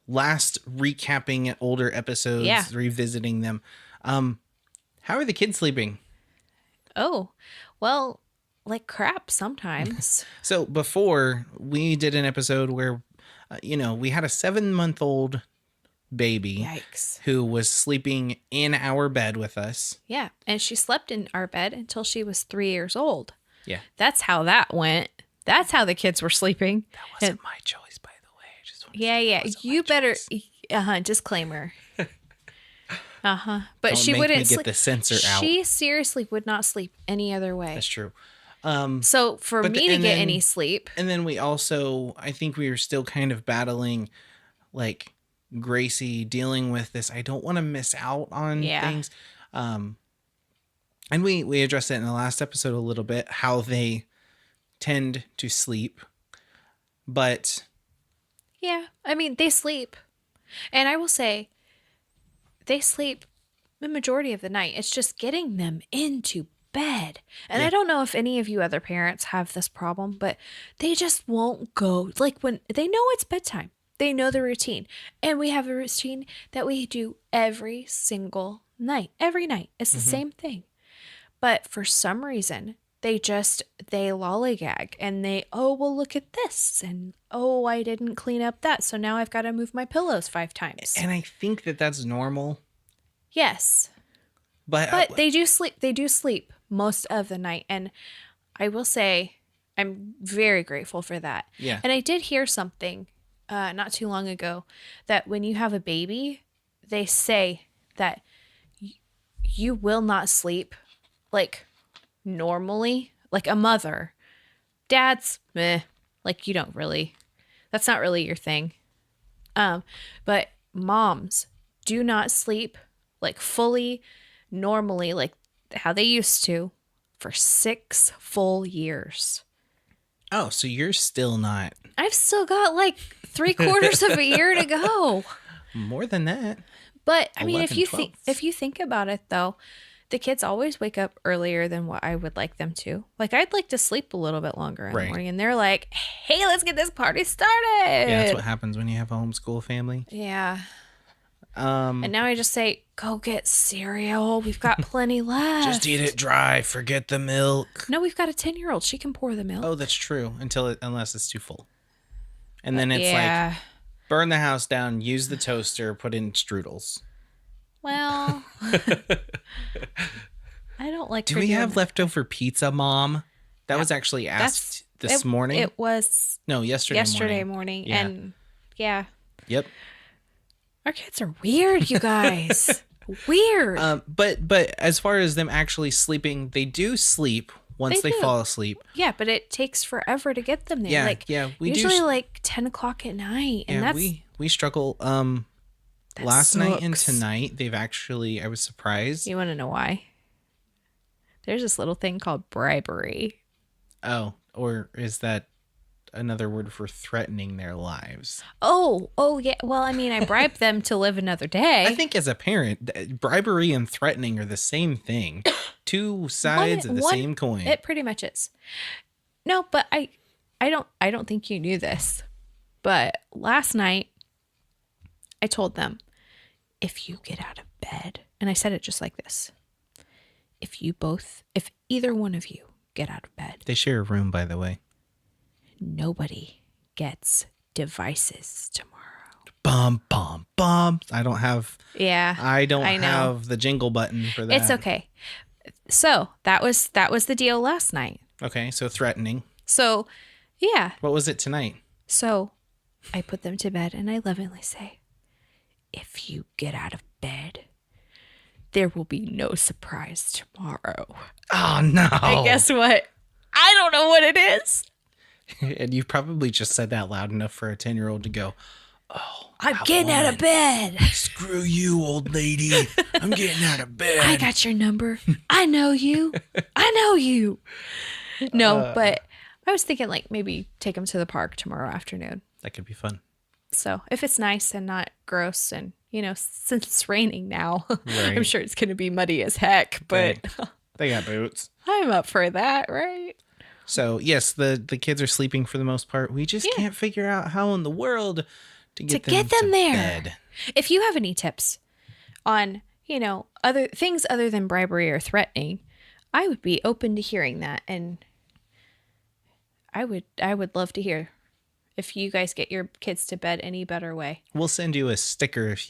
Last recapping older episodes, Yeah. revisiting them. How are the kids sleeping? Oh, well, like crap sometimes. So before we did an episode where, we had a 7-month-old baby Yikes. who was sleeping in our bed with us. Yeah. And she slept in our bed until she was 3 years old. Yeah. That's how that went. That's how the kids were sleeping. That wasn't my choice, by the way. I just want to Yeah, say yeah. that wasn't You my better, choice. disclaimer. But Don't she make wouldn't me get the censor out. She seriously would not sleep any other way. That's true. So for But me to and get then- any sleep, And then we also, I think we were still kind of battling, like, Gracie dealing with this. I don't want to miss out on Yeah. things. And we addressed it in the last episode a little bit, how they tend to sleep. But yeah, I mean, they sleep. And I will say, they sleep the majority of the night. It's just getting them into bed. And I don't know if any of you other parents have this problem, but they just won't go. Like when they know it's bedtime, they know the routine. And we have a routine that we do every single night. Every night. It's the same thing. But for some reason, they lollygag and well, look at this. And, I didn't clean up that. So now I've got to move my pillows 5 times. and I think that that's normal. Yes. But they do sleep. They do sleep most of the night. And I will say I'm very grateful for that. Yeah. And I did hear something not too long ago that when you have a baby, they say that you will not sleep like normally, like a mother. Dads, meh, like you don't really, that's not really your thing. But moms do not sleep like fully normally, like how they used to, for 6 full years. Oh, so you're still not. I've still got like 3/4 of a year to go. More than that. But I mean, 11, 12. if you think about it though, the kids always wake up earlier than what I would like them to. Like I'd like to sleep a little bit longer in the Right. morning, and they're like, "Hey, let's get this party started." Yeah, that's what happens when you have a homeschool family. Yeah. And now I just say, "Go get cereal. We've got plenty left." Just eat it dry. Forget the milk. No, we've got a 10-year-old. She can pour the milk. Oh, that's true. Unless it's too full. And then it's like, yeah. burn the house down, use the toaster, put in strudels. Well, I don't like. Do her we doing have that. leftover pizza, Mom? That was actually asked this morning. It was No, yesterday morning. Yeah. And yeah, Yep. our kids are weird, you guys. Weird. But as far as them actually sleeping, they do sleep once They they do. fall asleep. Yeah, but it takes forever to get them there. Yeah, like yeah, we do usually s- like 10 o'clock at night, and Yeah, that's we struggle. that Last night and sucks. tonight, they've actually, I was surprised. You want to know why? There's this little thing called bribery. Oh, or is that another word for threatening their lives? Oh, yeah. Well, I mean, I bribed them to live another day. I think as a parent, bribery and threatening are the same thing. Two sides of the same coin. It pretty much is. No, but I don't think you knew this. But last night, I told them, if you get out of bed, and I said it just like this, if either one of you get out of bed, They share a room, by the way. nobody gets devices tomorrow. Bum, bum, bum. I don't have Yeah. I know. have the jingle button for that. It's okay. So that was the deal last night. Okay, so threatening. So, yeah. What was it tonight? So I put them to bed and I lovingly say, if you get out of bed, there will be no surprise tomorrow. Oh, no. And guess what? I don't know what it is. And you probably just said that loud enough for a 10-year-old to go, I'm getting out of bed. screw you, old lady. I'm getting out of bed. I got your number. I know you. I know you. No, but I was thinking like maybe take them to the park tomorrow afternoon. That could be fun. So if it's nice and not gross, and since it's raining now, Right. I'm sure it's going to be muddy as heck, but They got boots. I'm up for that, right? So, yes, the kids are sleeping for the most part. We just can't figure out how in the world to get them to there. bed. If you have any tips on, other things other than bribery or threatening, I would be open to hearing that, and I would love to hear if you guys get your kids to bed any better way. We'll send you a sticker if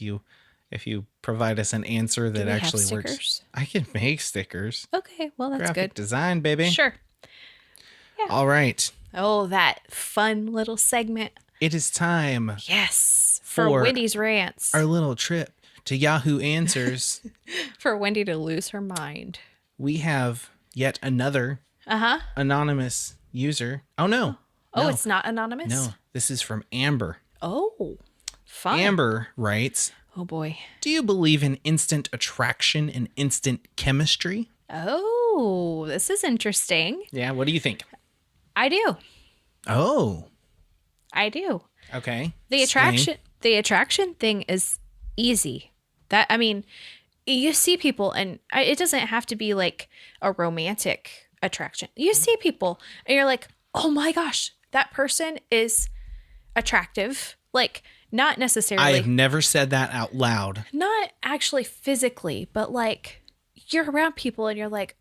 you provide us an answer that we have actually works. stickers? I can make stickers. Okay, well that's Graphic good. design, baby. Sure. All right. Oh, that fun little segment. It is time Yes, for For Wendy's rants. our little trip to Yahoo Answers. For Wendy to lose her mind. We have yet another Uh-huh. anonymous user. Oh, no. Oh, No. it's not anonymous? No, this is from Amber. Oh, fun. Amber writes, Oh, boy. do you believe in instant attraction and instant chemistry? Oh, this is interesting. Yeah, what do you think? I do. Oh, I do. okay. The Explain. attraction thing is easy. You see people, and it doesn't have to be like a romantic attraction. You see people and you're like, oh my gosh, that person is attractive. Like, not necessarily. I have never said that out loud. Not actually physically, but like you're around people and you're like,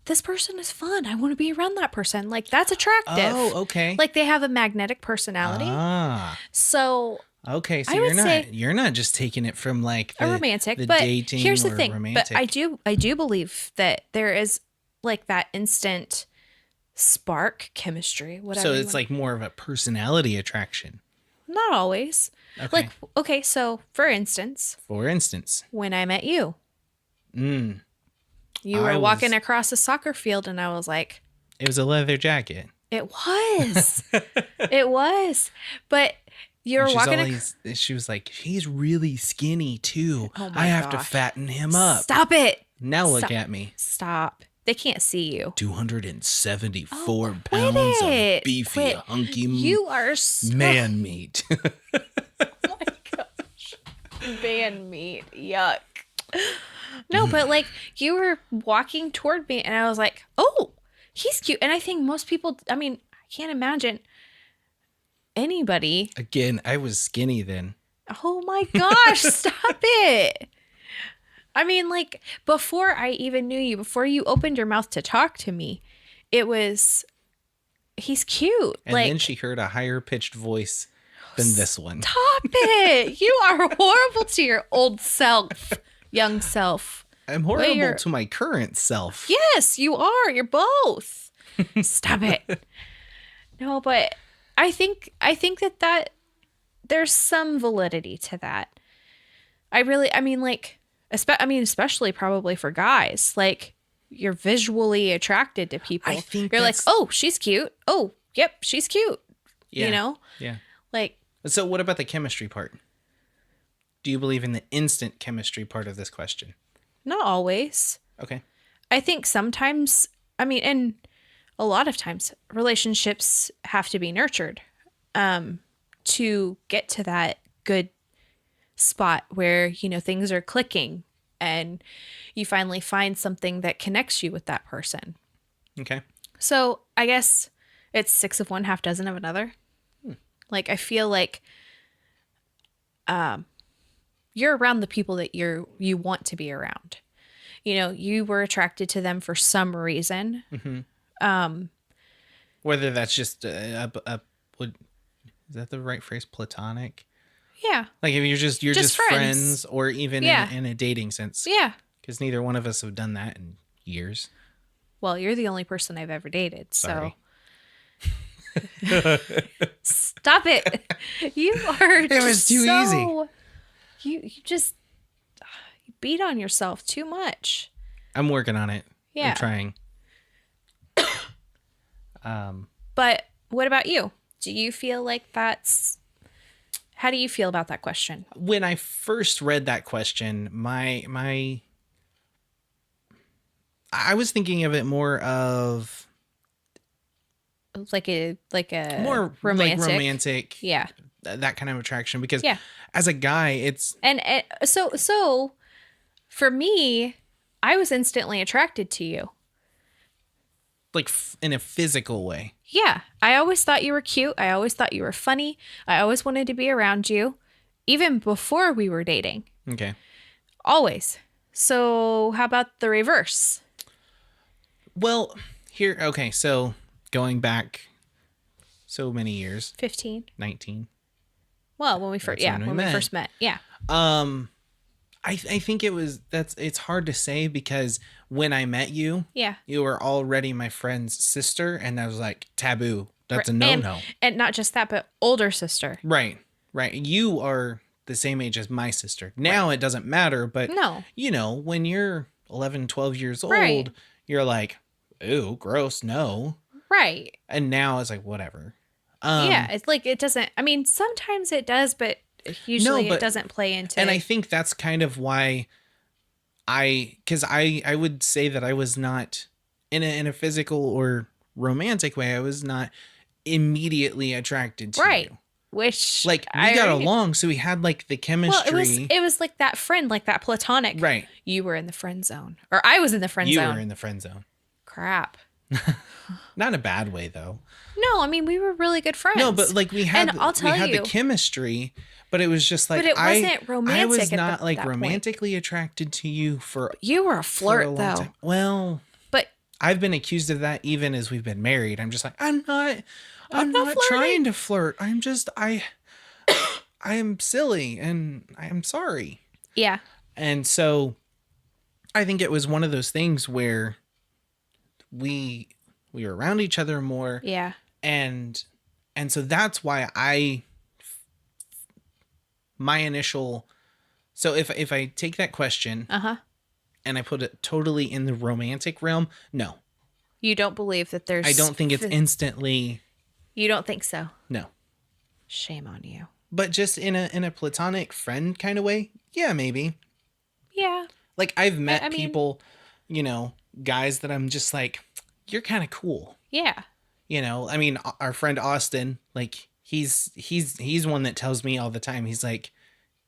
this person is fun. I want to be around that person. Like, that's attractive. Oh, okay. Like, they have a magnetic personality. Ah, So okay. So I would say you're not just taking it from like a romantic, the but dating here's the or thing. romantic. But I do believe that there is like that instant spark chemistry, whatever. So you it's wanna- like more of a personality attraction. not always. Okay. Like, okay, so for instance, For instance, when I met you, mm, you I were walking was- across a soccer field, and I was like, it was a leather jacket. it was, it was, but you were And walking. she was like, he's really skinny too. Oh my I have to gosh. fatten him up. Stop it! Now look Stop. at me. Stop! They can't see you. 274 Oh, quit pounds it. of beefy, Quit. hunky You are so man meat. Oh my gosh. Man meat. Yuck. No, but like you were walking toward me and I was like, oh, he's cute. And I think most people, I can't imagine anybody. Again, I was skinny then. Oh my gosh, stop it. Like before I even knew you, before you opened your mouth to talk to me, it was, he's cute. And like, then she heard a higher pitched voice than this one. stop it. You are horrible to your old self, young self. I'm horrible you're- to my current self. Yes, you are. You're both. Stop it. No, but I think that there's some validity to that. Especially probably for guys. Like, you're visually attracted to people. I think you're like, that's- oh, she's cute. Oh, yep, she's cute. Yeah. You know, Yeah. like, So what about the chemistry part? Do you believe in the instant chemistry part of this question? not always. Okay. I think sometimes, I mean, and a lot of times, relationships have to be nurtured to get to that good spot where, things are clicking and you finally find something that connects you with that person. Okay. So I guess it's six of one, half dozen of another. Like, I feel like you're around the people that you want to be around. You were attracted to them for some reason. Whether that's just is that the right phrase? Platonic? Yeah. Like if you're just friends, or even Yeah. in a dating sense. Yeah. Because neither one of us have done that in years. Well, you're the only person I've ever dated, Sorry. so stop it. You are It was too easy. You just you beat on yourself too much. I'm working on it. Yeah. I'm trying. But what about you? Do you feel like how do you feel about that question? When I first read that question, I was thinking of it more of Like a more romantic. like romantic, Yeah. that kind of attraction. Because Yeah. as a guy, it's And so for me, I was instantly attracted to you. like in a physical way. Yeah. I always thought you were cute. I always thought you were funny. I always wanted to be around you, even before we were dating. Okay. Always. So how about the reverse? Well, okay, so going back so many years, 15. 19. Well, when we first, That's when we we met. first met. Yeah. I think it's hard to say because when I met you, Yeah. you were already my friend's sister, and I was like, taboo. That's a And- no-no. And not just that, but older sister. Right. You are the same age as my sister. Now it doesn't matter, but No. when you're 11, 12 years old, Right. you're like, ooh, gross, no. Right. And now it's like, whatever. Yeah. It's like, it doesn't, I mean, sometimes it does, but usually but- it doesn't play into And I think that's kind of why because I would say that I was not in a physical or romantic way. I was not immediately attracted to right. you. Which Like we I got already- along, so we had like the chemistry. Well, it was like that friend, like that platonic. Right. You were in the friend zone, or I was in the friend You zone. were in the friend zone. Crap. Not in a bad way though. No, I mean we were really good friends. No, but like we had And I'll tell we had you- the chemistry, but it was just like But it wasn't I romantic was at not like that point. romantically attracted to you for you were a for flirt a long though. time. Well, But I've been accused of that even as we've been married. I'm just like, I'm not not not flirting. trying to flirt. I'm just I am silly and I am sorry. yeah, And so I think it was one of those things where we were around each other more, yeah, and so that's why my initial so if I take that question uh-huh. and I put it totally in the romantic realm, no. You don't believe that there's I don't think it's instantly You don't think so? no. Shame on you. But just in a platonic friend kind of way, yeah, maybe. Yeah. Like I've met I mean- people, guys that I'm just like, you're kind of cool. Yeah. I mean, our friend Austin, like he's one that tells me all the time. He's like,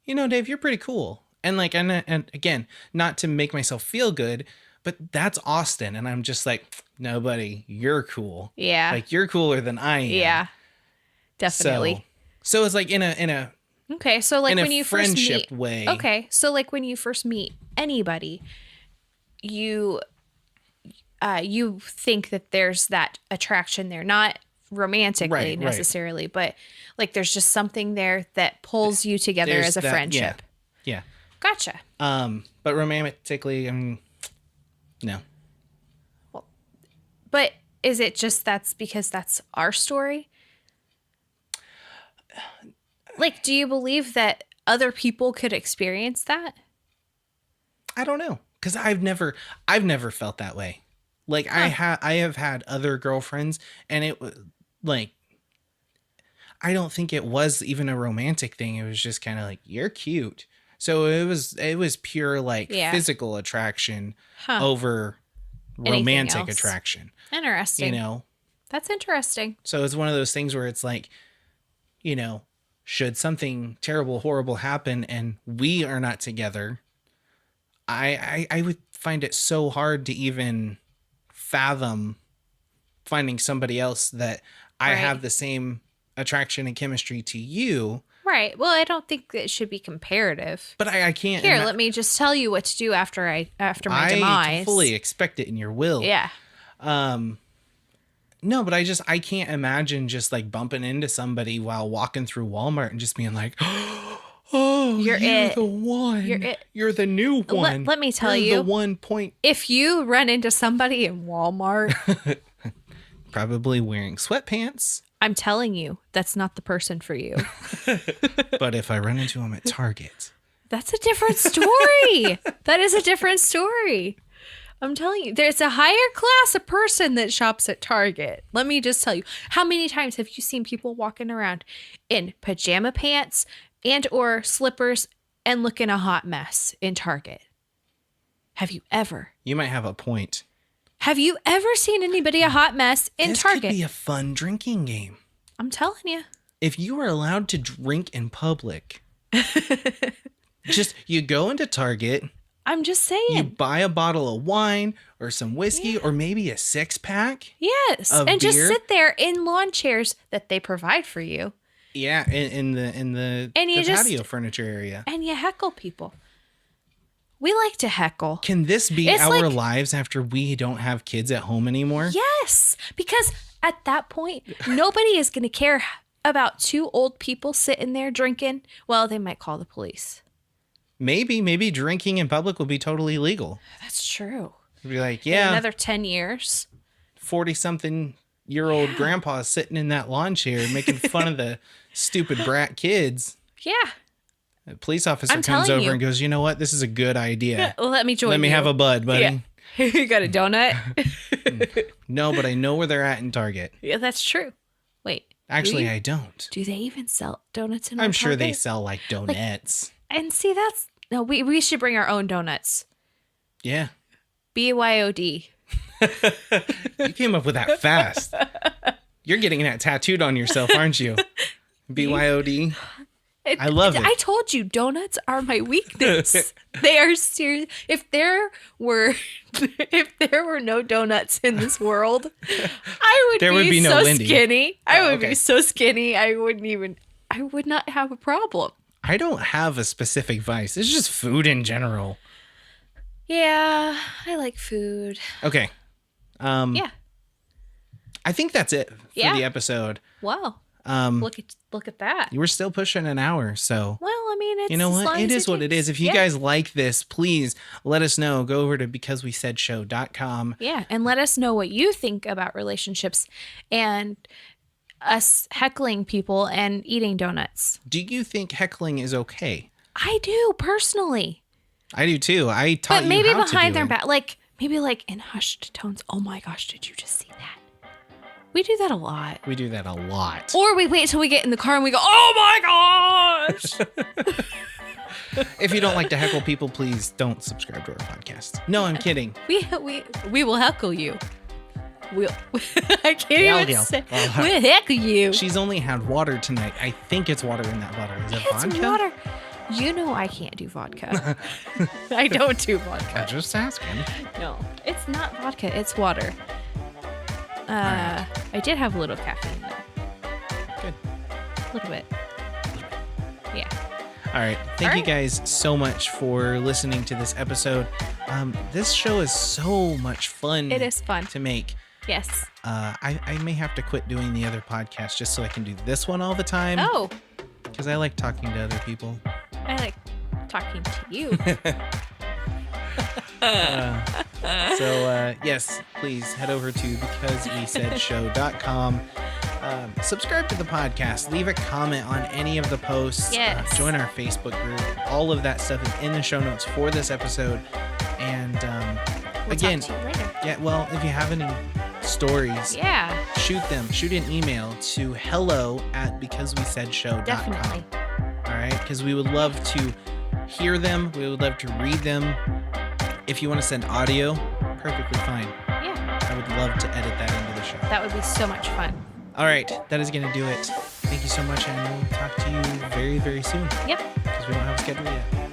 Dave, you're pretty cool. And like, and again, not to make myself feel good, but that's Austin. And I'm just like, no, buddy, you're cool. Yeah. Like you're cooler than I am. yeah. Definitely. So it's like in a Okay, so like in a when you first friendship meet way. Okay, so like when you first meet anybody, you think that there's that attraction there, not romantically Right. necessarily, but like there's just something there that pulls you together There's as a that- friendship. Yeah. Gotcha. But romantically, no. But is it just that's because that's our story? Like, do you believe that other people could experience that? I don't know, because I've never felt that way. Like I have had other girlfriends, and it was like, I don't think it was even a romantic thing. It was just kind of like, you're cute. So it was pure like Yeah. physical attraction Huh. over romantic else. attraction. Interesting. You know? That's interesting. So it's one of those things where it's like, you know, should something terrible, horrible happen and we are not together, I would find it so hard to even fathom finding somebody else that I Right. have the same attraction and chemistry to you. Right. Well, I don't think it should be comparative. But I can't. Here, let me just tell you what to do after my demise. I fully expect it in your will. Yeah. No, but I can't imagine just like bumping into somebody while walking through Walmart and just being like, oh, You're it. the one. You're it. You're the new one. Let me tell You're you. the 1 point. If you run into somebody in Walmart, Probably wearing sweatpants. I'm telling you, that's not the person for you. But if I run into them at Target, That's a different story. That is a different story. I'm telling you, there's a higher class of person that shops at Target. Let me just tell you, how many times have you seen people walking around in pajama pants and or slippers and looking a hot mess in Target? Have you ever? you might have a point. Have you ever seen anybody a hot mess in This Target? could be a fun drinking game. I'm telling you. If you were allowed to drink in public, just you go into Target, I'm just you saying. buy a bottle of wine or some whiskey or maybe a 6-pack. Yes. of And just beer? sit there in lawn chairs that they provide for you. Yeah, in the And you just- patio furniture area. And you heckle people. We like to heckle. Can this be It's our like- lives after we don't have kids at home anymore? Yes. Because at that point, nobody is going to care about two old people sitting there drinking. Well, they might call the police. Maybe drinking in public will be totally legal. That's true. It'd be like, In yeah, another 10 years. 40-something-year-old grandpa is sitting in that lawn chair making fun of the stupid brat kids. Yeah. A police officer I'm comes telling over you. and goes, you know what? This is a good idea. Well, let me join Let me you. have a bud, buddy. Yeah. You got a donut? No, but I know where they're at in Target. Yeah, that's true. Wait. Actually, do, I don't. do they even sell donuts in I'm our sure they Target? sell like donuts. And see, that's... No, we should bring our own donuts. Yeah. BYOD. You came up with that fast. You're getting that tattooed on yourself, aren't you? BYOD. I love it. I told you, donuts are my weakness. They are serious. If there were no donuts in this world, There would be no so Lindy. skinny. I would okay. be so skinny. I would not have a problem. I don't have a specific vice. It's just food in general. Yeah, I like food. Okay. Yeah. I think that's it for Yeah. the episode. Wow. Um, Look at that. you were still pushing an hour, so Well, I mean, it's you know as what? long It as is what it takes. is. If you Yeah. guys like this, please let us know. Go over to becausewesaidShow.com. Yeah, and let us know what you think about relationships and us heckling people and eating donuts. Do you think heckling is okay? I do personally, I do too. I taught but maybe you how to behind do their it. back, like maybe like in hushed tones. Oh my gosh, did you just see that? We do that a lot. We do that a lot. Or we wait till we get in the car and we go, "Oh my gosh!" If you don't like to heckle people, please don't subscribe to our podcast. No, I'm kidding. we will heckle you. We'll. I can't even Yeah. say. Well, We'll heckle you. She's only had water tonight. I think it's water in that bottle. Is it It's vodka? water. You know I can't do vodka. I don't do I'm vodka. just asking. No, it's not vodka. It's water. I did have a little caffeine though. Good. A little bit. Yeah. All right. Thank All you right. guys so much for listening to this episode. This show is so much fun. It is fun. to make. Yes. I may have to quit doing the other podcast just so I can do this one all the time. Oh, Because I like talking to other people. I like talking to you. So yes, please head over to becausewesaidShow.com. Subscribe to the podcast. Leave a comment on any of the posts. Yes. Join our Facebook group. All of that stuff is in the show notes for this episode. And We'll again, talk to you later. yeah, well, if you have any stories, Yeah, shoot them. Shoot an email to hello@becausewesaidShow.com. definitely. All right, because we would love to hear them. We would love to read them. If you want to send audio, perfectly fine. I would love to edit that into the show. That would be so much fun. All right, that is going to do it. Thank you so much, and we'll talk to you very, very soon Yep. because we don't have a schedule yet.